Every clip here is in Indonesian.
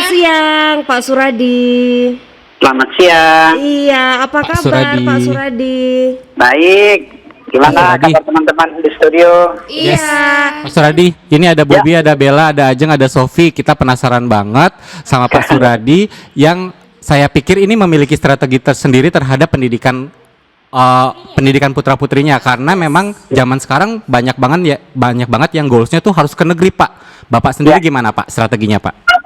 siang, Pak Suradi. Selamat siang. Iya, apa kabar Pak Suradi? Baik. Gimana kabar teman-teman di studio? Iya. Pak Suradi, ini ada Bobi, ada Bella, ada Ajeng, ada Sofi. Kita penasaran banget sama Pak Suradi yang saya pikir ini memiliki strategi tersendiri terhadap pendidikan putra-putrinya, karena memang zaman sekarang banyak banget yang goalsnya tuh harus ke negeri, Pak. Bapak sendiri gimana, Pak, strateginya, Pak?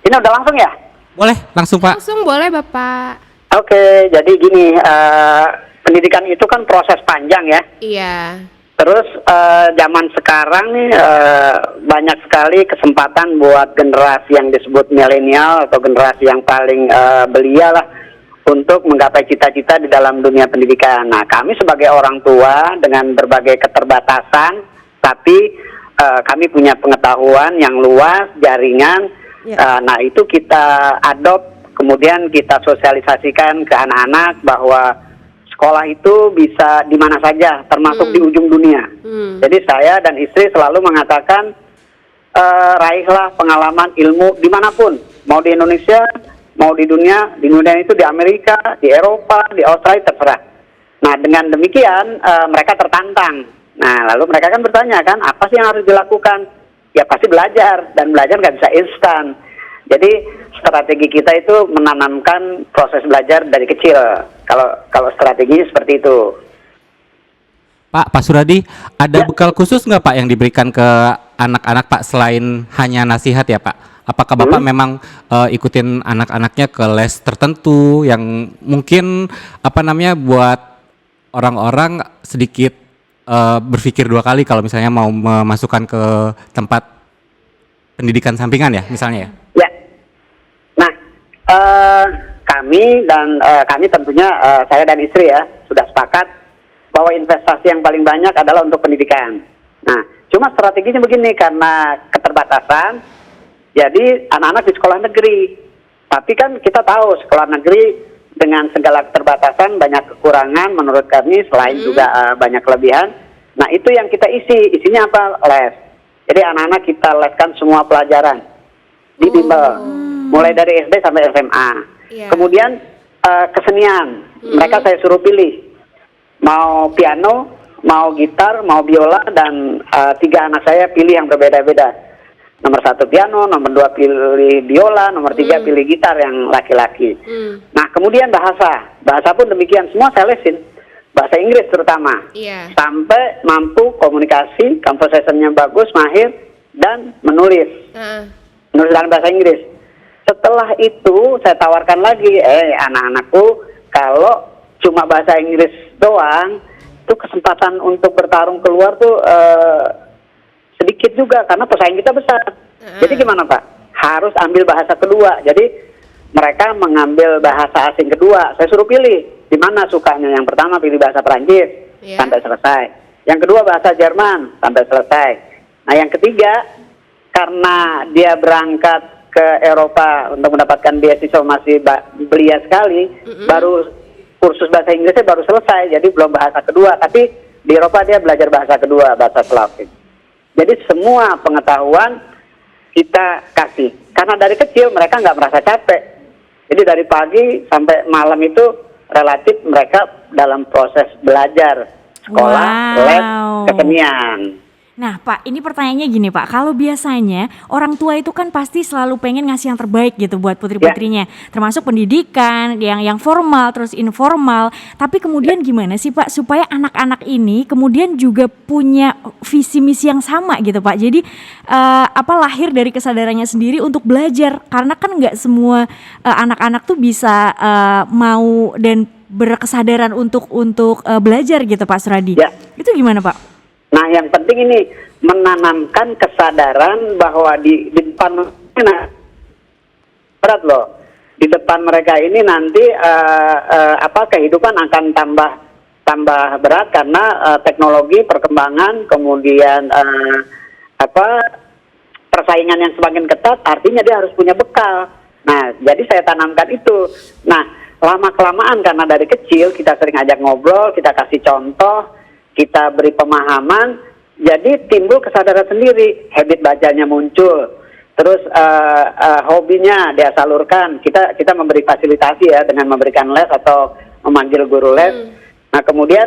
Ini udah langsung ya? Boleh, langsung, Pak. Langsung boleh, Bapak. Oke, jadi gini, pendidikan itu kan proses panjang ya. Iya. Terus zaman sekarang nih banyak sekali kesempatan buat generasi yang disebut milenial atau generasi yang paling belia lah untuk menggapai cita-cita di dalam dunia pendidikan. Nah, kami sebagai orang tua dengan berbagai keterbatasan, tapi kami punya pengetahuan yang luas, jaringan. Nah, itu kita adopt, kemudian kita sosialisasikan ke anak-anak bahwa sekolah itu bisa di mana saja, termasuk di ujung dunia. Jadi saya dan istri selalu mengatakan, raihlah pengalaman ilmu dimanapun, mau di Indonesia, mau di dunia itu di Amerika, di Eropa, di Australia, terserah. Nah, dengan demikian mereka tertantang. Nah, lalu mereka kan bertanya kan, apa sih yang harus dilakukan? Ya pasti belajar, dan belajar nggak bisa instan. Jadi strategi kita itu menanamkan proses belajar dari kecil. Kalau strateginya seperti itu. Pak Suradi, ada bekal khusus nggak, Pak, yang diberikan ke anak-anak, Pak, selain hanya nasihat ya, Pak? Apakah Bapak memang ikutin anak-anaknya ke les tertentu yang mungkin buat orang-orang sedikit berpikir dua kali kalau misalnya mau memasukkan ke tempat pendidikan sampingan ya, misalnya ya? Ya. Nah, kami tentunya saya dan istri ya sudah sepakat bahwa investasi yang paling banyak adalah untuk pendidikan. Nah, cuma strateginya begini, karena keterbatasan. Jadi anak-anak di sekolah negeri, tapi kan kita tahu sekolah negeri dengan segala keterbatasan banyak kekurangan menurut kami, selain juga banyak kelebihan. Nah, itu yang kita isinya apa? Les. Jadi anak-anak kita leskan semua pelajaran di bimbel, mulai dari SD sampai SMA. Kemudian kesenian, mereka saya suruh pilih, mau piano, mau gitar, mau biola, dan 3 anak saya pilih yang berbeda-beda. Nomor 1 piano, nomor 2 pilih biola, nomor 3 pilih gitar yang laki-laki. Nah, kemudian bahasa pun demikian, semua saya lesin, bahasa Inggris terutama, sampai mampu komunikasi, conversationnya bagus, mahir, dan menulis dalam bahasa Inggris. Setelah itu saya tawarkan lagi, anak-anakku, kalau cuma bahasa Inggris doang, itu kesempatan untuk bertarung keluar tuh sedikit juga, karena pesaing kita besar. Jadi gimana, Pak? Harus ambil bahasa kedua. Jadi mereka mengambil bahasa asing kedua. Saya suruh pilih di mana sukanya. Yang pertama pilih bahasa Perancis sampai selesai. Yang kedua bahasa Jerman sampai selesai. Nah, yang ketiga, karena dia berangkat ke Eropa untuk mendapatkan beasiswa masih belia sekali, baru kursus bahasa Inggrisnya baru selesai. Jadi belum bahasa kedua, tapi di Eropa dia belajar bahasa kedua, bahasa Slavik. Jadi semua pengetahuan kita kasih. Karena dari kecil mereka nggak merasa capek. Jadi dari pagi sampai malam itu relatif mereka dalam proses belajar. Sekolah, les, kesenian. Nah, Pak, ini pertanyaannya gini, Pak. Kalau biasanya orang tua itu kan pasti selalu pengen ngasih yang terbaik gitu buat putri-putrinya, termasuk pendidikan yang formal terus informal. Tapi kemudian gimana sih, Pak, supaya anak-anak ini kemudian juga punya visi misi yang sama gitu, Pak. Jadi lahir dari kesadarannya sendiri untuk belajar, karena kan nggak semua anak-anak tuh bisa mau dan berkesadaran untuk belajar gitu, Pak Suradi. Itu gimana, Pak? Nah, yang penting ini menanamkan kesadaran bahwa di depan berat loh. Di depan mereka ini nanti kehidupan akan tambah berat karena teknologi perkembangan, kemudian persaingan yang semakin ketat, artinya dia harus punya bekal. Nah, jadi saya tanamkan itu. Nah, lama-kelamaan karena dari kecil kita sering ajak ngobrol, kita kasih contoh, kita beri pemahaman, jadi timbul kesadaran sendiri, habit bacanya muncul, terus hobinya dia salurkan. Kita memberi fasilitasi ya dengan memberikan les atau memanggil guru les. Nah kemudian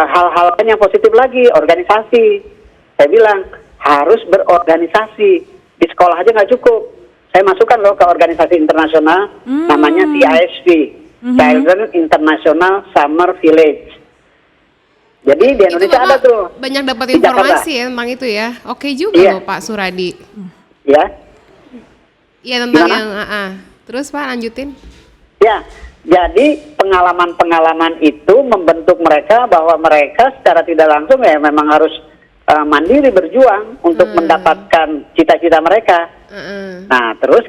hal-hal lain yang positif lagi, organisasi. Saya bilang harus berorganisasi, di sekolah aja nggak cukup. Saya masukkan loh ke organisasi internasional, namanya CISV, Children International Summer Village. Jadi di Indonesia ada tuh. Banyak dapat di Jakarta. informasi ya tentang itu ya. Oke juga Iya. loh Pak Suradi. Ya, Iya tentang Gimana? yang Terus Pak lanjutin. ya. Jadi pengalaman-pengalaman itu membentuk mereka bahwa mereka secara tidak langsung ya memang harus mandiri berjuang untuk mendapatkan cita-cita mereka. Nah, terus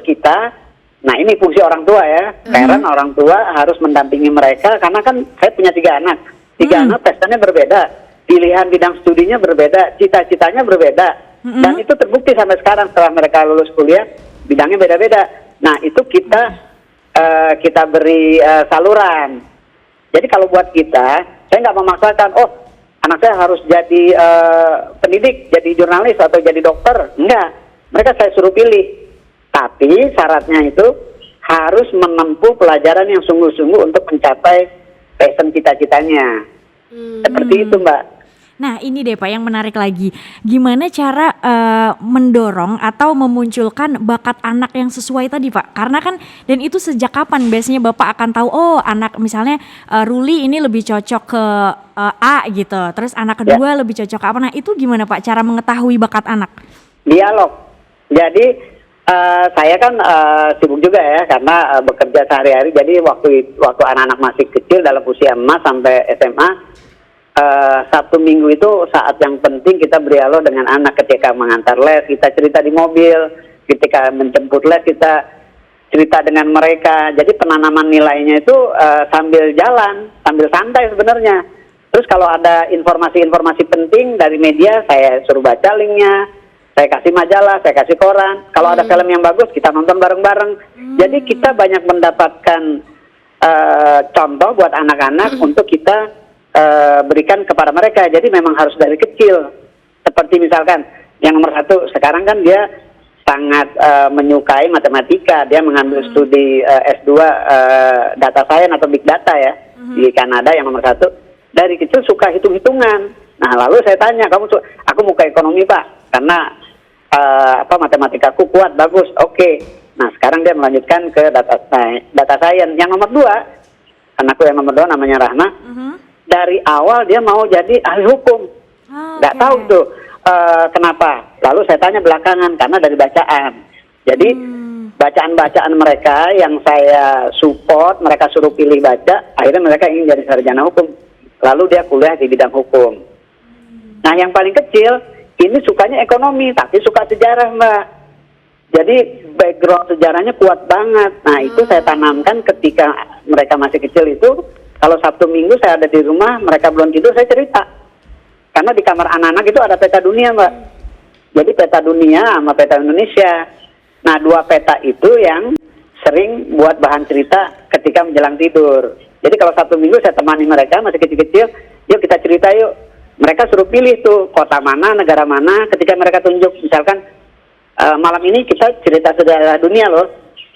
nah ini fungsi orang tua ya. Parent orang tua harus mendampingi mereka karena kan saya punya 3 anak. 3 anak testannya berbeda, pilihan bidang studinya berbeda, cita-citanya berbeda. Dan itu terbukti sampai sekarang setelah mereka lulus kuliah, bidangnya beda-beda. Nah, itu kita beri saluran. Jadi kalau buat kita, saya nggak memaksakan, oh anak saya harus jadi pendidik, jadi jurnalis atau jadi dokter. Enggak, mereka saya suruh pilih. Tapi syaratnya itu harus menempuh pelajaran yang sungguh-sungguh untuk mencapai passion cita-citanya. Seperti itu, Mbak. Nah ini deh Pak yang menarik lagi, gimana cara mendorong atau memunculkan bakat anak yang sesuai tadi Pak? Karena kan, dan itu sejak kapan biasanya Bapak akan tahu, oh anak misalnya Ruli ini lebih cocok ke A gitu, terus anak kedua lebih cocok ke apa? Nah itu gimana Pak cara mengetahui bakat anak? Dialog. Jadi saya kan sibuk juga ya karena bekerja sehari-hari. Jadi waktu anak-anak masih kecil dalam usia emas sampai SMA, Sabtu Minggu itu saat yang penting kita berdialog dengan anak ketika mengantar les, kita cerita di mobil, ketika menjemput les kita cerita dengan mereka. Jadi penanaman nilainya itu sambil jalan, sambil santai sebenarnya. Terus kalau ada informasi-informasi penting dari media, saya suruh baca linknya, saya kasih majalah, saya kasih koran. Kalau ada film yang bagus, kita nonton bareng-bareng. Jadi kita banyak mendapatkan contoh buat anak-anak untuk kita berikan kepada mereka. Jadi memang harus dari kecil. Seperti misalkan yang nomor 1 sekarang kan dia sangat menyukai matematika. Dia mengambil studi S2 data science atau big data ya di Kanada yang nomor 1. Dari kecil suka hitung-hitungan. Nah lalu saya tanya, aku mau ke ekonomi Pak karena matematikaku kuat, bagus. Oke. Nah sekarang dia melanjutkan ke data science. Yang nomor 2, anakku yang nomor 2 namanya Rahma. Dari awal dia mau jadi ahli hukum, nggak tahu tuh kenapa. Lalu saya tanya belakangan karena dari bacaan. Jadi bacaan-bacaan mereka yang saya support, mereka suruh pilih baca, akhirnya mereka ingin jadi sarjana hukum. Lalu dia kuliah di bidang hukum. Nah yang paling kecil ini sukanya ekonomi, tapi suka sejarah Mbak. Jadi background sejarahnya kuat banget. Nah itu saya tanamkan ketika mereka masih kecil itu. Kalau Sabtu Minggu saya ada di rumah, mereka belum tidur, saya cerita. Karena di kamar anak-anak itu ada peta dunia, Mbak. Jadi peta dunia sama peta Indonesia. Nah, 2 peta itu yang sering buat bahan cerita ketika menjelang tidur. Jadi kalau Sabtu Minggu saya temani mereka, masih kecil-kecil, yuk kita cerita yuk. Mereka suruh pilih tuh kota mana, negara mana, ketika mereka tunjuk. Misalkan malam ini kita cerita sejarah dunia loh.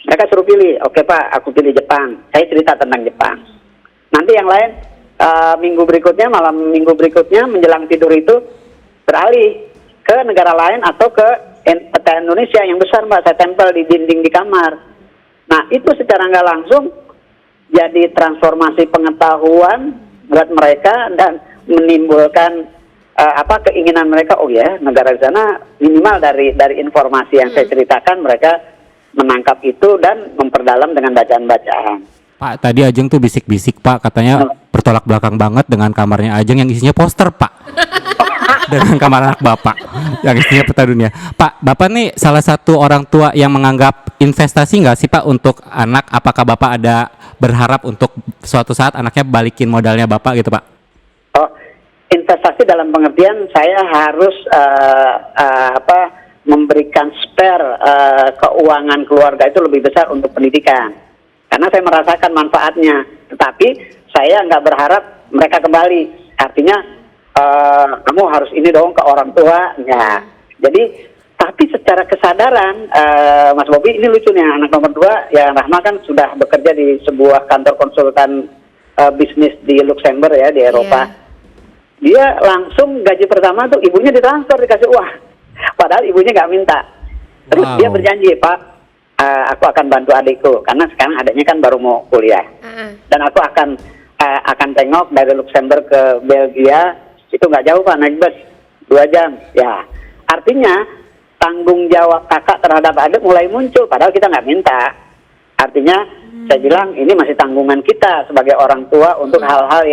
Mereka suruh pilih, oke Pak, aku pilih Jepang. Saya cerita tentang Jepang. Nanti yang lain malam minggu berikutnya menjelang tidur itu beralih ke negara lain atau ke peta Indonesia yang besar Mbak, saya tempel di dinding di kamar. Nah itu secara nggak langsung jadi transformasi pengetahuan buat mereka dan menimbulkan keinginan mereka, oh ya negara di sana minimal dari informasi yang saya ceritakan mereka menangkap itu dan memperdalam dengan bacaan-bacaan. Pak, tadi Ajeng tuh bisik-bisik Pak, katanya bertolak belakang banget dengan kamarnya Ajeng yang isinya poster Pak. Dengan kamar anak Bapak yang isinya peta dunia. Pak, Bapak nih salah satu orang tua yang menganggap investasi nggak sih Pak untuk anak? Apakah Bapak ada berharap untuk suatu saat anaknya balikin modalnya Bapak gitu Pak? Oh, investasi dalam pengertian saya harus memberikan spare keuangan keluarga itu lebih besar untuk pendidikan. Karena saya merasakan manfaatnya, tetapi saya nggak berharap mereka kembali. Artinya kamu harus ini dong ke orang tua, ya. Jadi Tapi secara kesadaran, Mas Bobi, ini lucu nih, anak nomor 2, ya Rahma kan sudah bekerja di sebuah kantor konsultan bisnis di Luxembourg ya, di Eropa. Dia langsung gaji pertama tuh ibunya ditransfer, dikasih uang. Padahal ibunya nggak minta. Terus dia berjanji, Pak, aku akan bantu adikku, karena sekarang adiknya kan baru mau kuliah. Dan aku akan tengok dari Luxembourg ke Belgia, itu nggak jauh Pak, naik bus 2 jam. Ya, artinya tanggung jawab kakak terhadap adik mulai muncul, padahal kita nggak minta. Artinya saya bilang ini masih tanggungan kita sebagai orang tua untuk hal-hal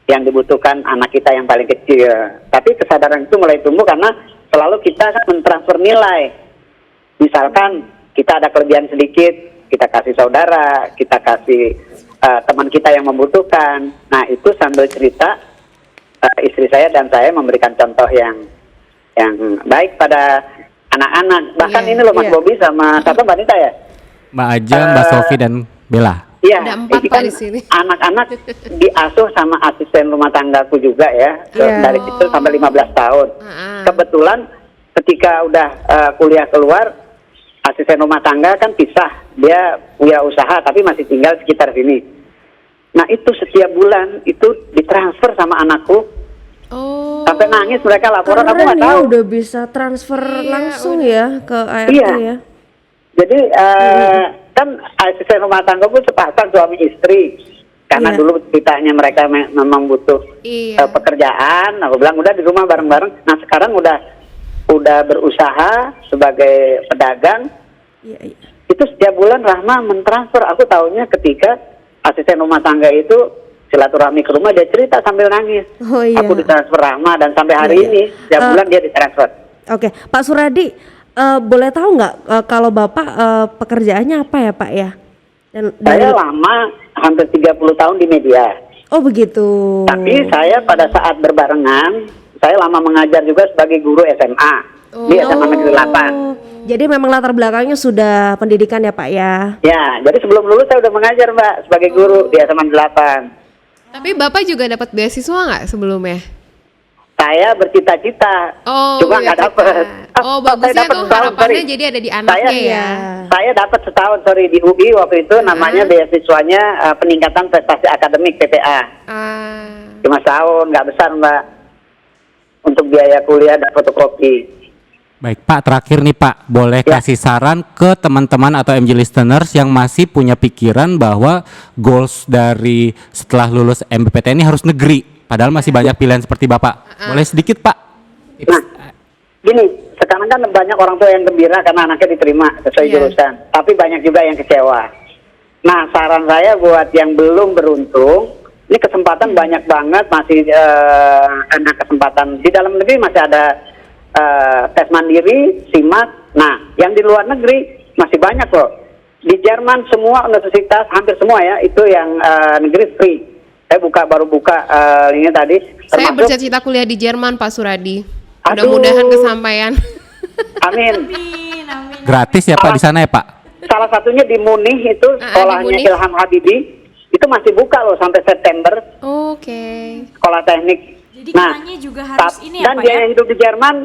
yang dibutuhkan anak kita yang paling kecil. Tapi kesadaran itu mulai tumbuh karena selalu kita mentransfer nilai. Misalkan kita ada kelebihan sedikit, kita kasih saudara, kita kasih teman kita yang membutuhkan. Nah itu sambil cerita, istri saya dan saya memberikan contoh yang baik pada anak-anak. Bahkan ini loh Mas Bobi sama siapa Mbak Nita ya? Mbak Ajeng, Mbak Sofi dan Bella. Iya, Ada 4 ini Pak kan di sini. anak-anak diasuh sama asisten rumah tanggaku juga ya, dari kecil sampai 15 tahun. Kebetulan ketika udah kuliah keluar, asisten rumah tangga kan pisah, dia punya usaha tapi masih tinggal sekitar sini. Nah itu setiap bulan itu ditransfer sama anakku, sampai nangis mereka laporan, aku nggak tahu. Udah bisa transfer langsung ya ke ART ya. Jadi kan asisten rumah tangga pun sepasang suami istri, karena dulu ceritanya mereka memang butuh pekerjaan. Aku bilang udah di rumah bareng-bareng. Nah sekarang udah berusaha sebagai pedagang. Itu setiap bulan Rahma mentransfer. Aku tahunya ketika asisten rumah tangga itu silaturahmi ke rumah, dia cerita sambil nangis. Aku ditransfer Rahma dan sampai hari ini setiap bulan dia ditransfer. Oke, Pak Suradi. Boleh tahu nggak kalau Bapak pekerjaannya apa ya Pak ya? Dan saya lama, hampir 30 tahun di media. Oh begitu. Tapi saya pada saat berbarengan, saya lama mengajar juga sebagai guru SMA di SMA Negeri 8. Jadi memang latar belakangnya sudah pendidikan ya Pak ya? Ya, jadi sebelum lulus saya udah mengajar Mbak sebagai guru di SMA 8. Tapi Bapak juga dapat beasiswa nggak sebelumnya? Saya bercita-cita, cuma nggak dapet. Bagusnya tuh harapannya jadi ada di anaknya ya. Saya dapat setahun di UI waktu itu, namanya beasiswanya peningkatan prestasi akademik PPA. Cuma setahun, nggak besar Mbak. Untuk biaya kuliah dan fotokopi. Baik Pak, terakhir nih Pak, boleh kasih saran ke teman-teman atau MG listeners yang masih punya pikiran bahwa goals dari setelah lulus MBPTN ini harus negeri. Padahal masih banyak pilihan seperti Bapak. Boleh sedikit Pak? Nah, gini, sekarang kan banyak orang tua yang gembira karena anaknya diterima sesuai jurusan. Tapi banyak juga yang kecewa. Nah, saran saya buat yang belum beruntung, ini kesempatan banyak banget, masih ada kesempatan. Di dalam negeri masih ada tes mandiri, SIMAK. Nah, yang di luar negeri masih banyak loh. Di Jerman semua universitas, hampir semua ya, itu yang negeri free. Saya baru buka ini tadi. Saya bercita-cita kuliah di Jerman Pak Suradi. Mudah-mudahan kesampaian. Amin. Gratis ya Pak di sana ya Pak? Salah satunya di Munich itu sekolahnya Ilham Habibi. Itu masih buka loh sampai September. Sekolah teknik. Jadi kitanya juga harus ini ya dan Pak biaya ya? hidup di Jerman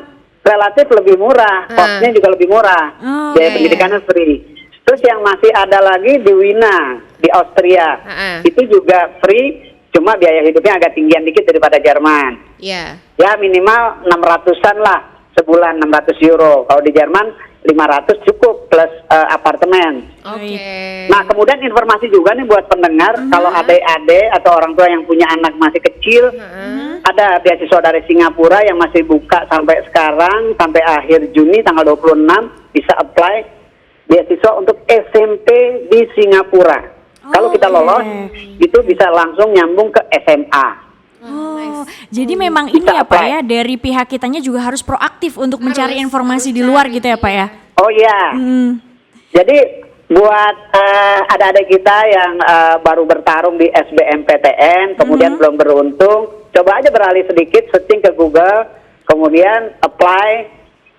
relatif lebih murah, kosnya juga lebih murah. Biaya pendidikannya free. Terus yang masih ada lagi di Wina, di Austria. Itu juga free. Cuma biaya hidupnya agak tinggian dikit daripada Jerman. Ya minimal 600-an lah sebulan, 600 euro. Kalau di Jerman 500 cukup plus apartemen. Nah kemudian informasi juga nih buat pendengar, kalau adik-adik atau orang tua yang punya anak masih kecil, ada beasiswa dari Singapura yang masih buka sampai sekarang, sampai akhir Juni tanggal 26 bisa apply beasiswa untuk SMP di Singapura. Kalau kita lolos, itu bisa langsung nyambung ke SMA. Jadi memang ini ya Pak ya, dari pihak kitanya juga harus proaktif untuk mencari informasi di luar gitu ya Pak ya? Oh iya. Jadi buat adik-adik kita yang baru bertarung di SBMPTN, kemudian belum beruntung, coba aja beralih sedikit, searching ke Google, kemudian apply,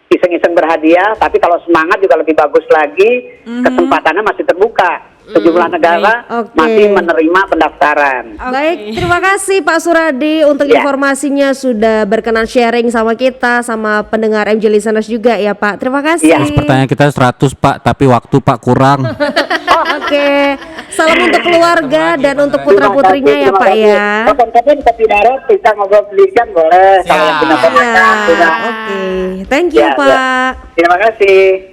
iseng-iseng berhadiah. Tapi kalau semangat juga lebih bagus lagi, kesempatannya masih terbuka. sejumlah negara Oke. masih menerima pendaftaran. Baik, terima kasih Pak Suradi untuk Ya. informasinya, sudah berkenan sharing sama kita, sama pendengar MJ Listeners juga ya Pak. Terima kasih. Iya. Pertanyaan kita 100 Pak, tapi waktu Pak kurang. Oke, salam untuk keluarga dan untuk putra-putrinya ya Pak ya. Kapan-kapan kopi darat bisa ngobrol pendidikan boleh. Kalau yang punya Iya, keponakan, punya- oke. Thank you Ya, ya. Pak. Terima kasih.